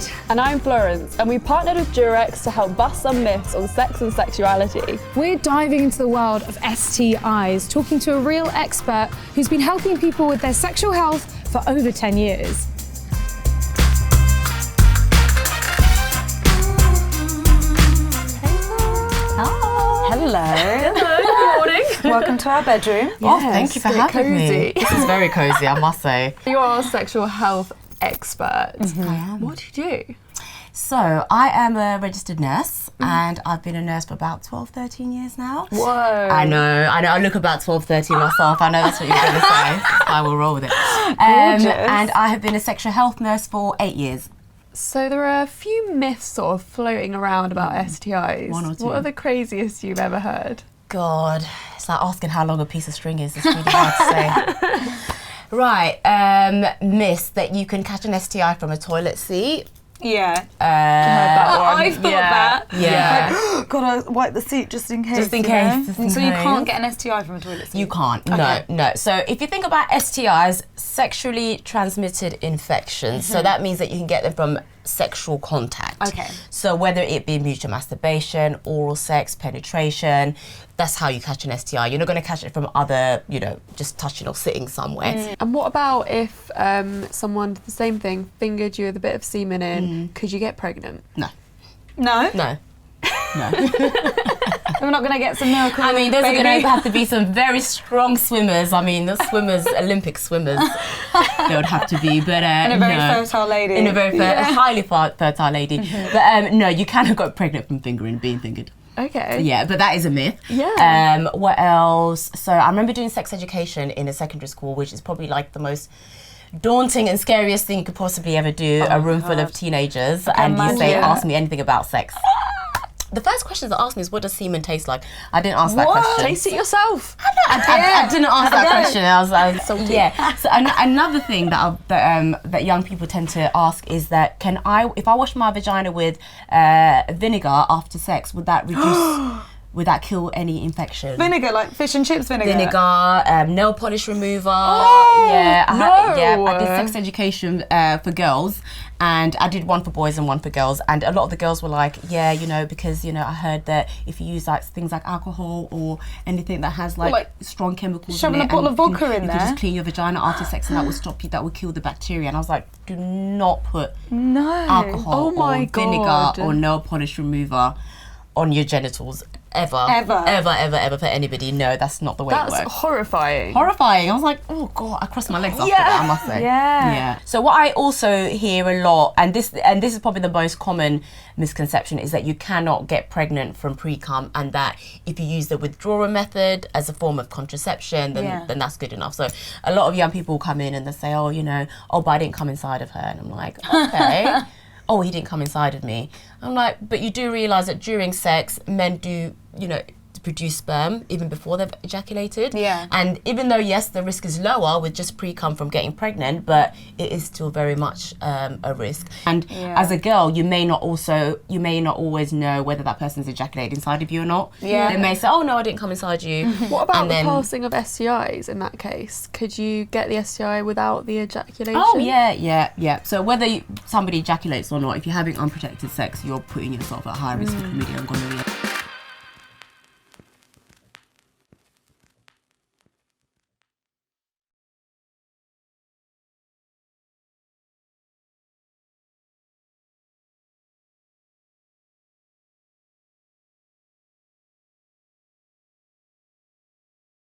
Jade. And I'm Florence, and we partnered with Durex to help bust some myths on sex and sexuality. We're diving into the world of STIs, talking to a real expert who's been helping people with their sexual health for over 10 years. Hello. Good morning. Welcome to our bedroom. Oh, thank you for having me. cozy. This is very cozy, I must say. You are a sexual health expert. I am. What do you do? So, I am a registered nurse, and I've been a nurse for about 12, 13 years now. Whoa. I know. I look about 12, 13 myself. I know that's what you're going to say. So I will roll with it. Gorgeous. And I have been a sexual health nurse for 8 years. So there are a few myths sort of floating around about STIs. One or two. What are the craziest you've ever heard? God, it's like asking how long a piece of string is. It's really hard to say. Right, myths that you can catch an STI from a toilet seat. Yeah. I've thought that. Yeah. Like, gotta wipe the seat just in case. Just in you case, know? just in So you case. can't get an STI from a toilet seat? You can't. Okay. No. So if you think about STIs, sexually transmitted infections, so that means that you can get them from sexual contact. Okay. So whether it be mutual masturbation, oral sex, penetration, that's how you catch an STI. You're not going to catch it from other, just touching or sitting somewhere. And what about if someone did the same thing, fingered you with a bit of semen in, could you get pregnant? No. No? No. No. We're not going to get some miracle I mean, there's baby. going to have to be some very strong swimmers. I mean, the swimmers, Olympic swimmers, they would have to be. But And a very no. fertile lady. In a very highly fertile lady. But no, you cannot get pregnant from being fingered. Okay. Yeah, but that is a myth. Yeah. What else? So I remember doing sex education in a secondary school, which is probably like the most daunting and scariest thing you could possibly ever do. A room full of teenagers, and you say, imagine. ask me anything about sex. The first question that asked me is, what does semen taste like? I didn't ask that What? question. Taste it yourself. I didn't ask that question. I was like, Salty. yeah. So another thing that young people tend to ask is that if I wash my vagina with vinegar after sex, would that reduce? Would that kill any infection? Vinegar, like fish and chips vinegar? Vinegar, nail polish remover. Oh, yeah, no. I did sex education for girls, and I did one for boys and one for girls. And a lot of the girls were like, yeah, because I heard that if you use like things like alcohol or anything that has like strong chemicals shoving in it, a bottle and of vodka in you there? can just clean your vagina after sex, and that will stop you. That will kill the bacteria. And I was like, do not put alcohol Oh my or vinegar God. or nail polish remover on your genitals. Ever for anybody. No, that's not the way it That's works. horrifying. Horrifying. I was like, oh God, I crossed my legs after that, I must say. Yeah. So what I also hear a lot, and this is probably the most common misconception, is that you cannot get pregnant from pre-cum, and that if you use the withdrawal method as a form of contraception, then that's good enough. So a lot of young people come in and they say, oh, but I didn't come inside of her. And I'm like, okay. Oh, he didn't come inside of me. I'm like, but you do realise that during sex, men do, produce sperm even before they've ejaculated. Yeah. And even though, yes, the risk is lower with just pre-cum from getting pregnant, but it is still very much a risk. And as a girl, you may not always know whether that person's ejaculated inside of you or not. Yeah. They may say, oh, no, I didn't come inside you. What about And the then- passing of STIs in that case? Could you get the STI without the ejaculation? Oh, yeah. So whether somebody ejaculates or not, if you're having unprotected sex, you're putting yourself at high risk for chlamydia and gonorrhea.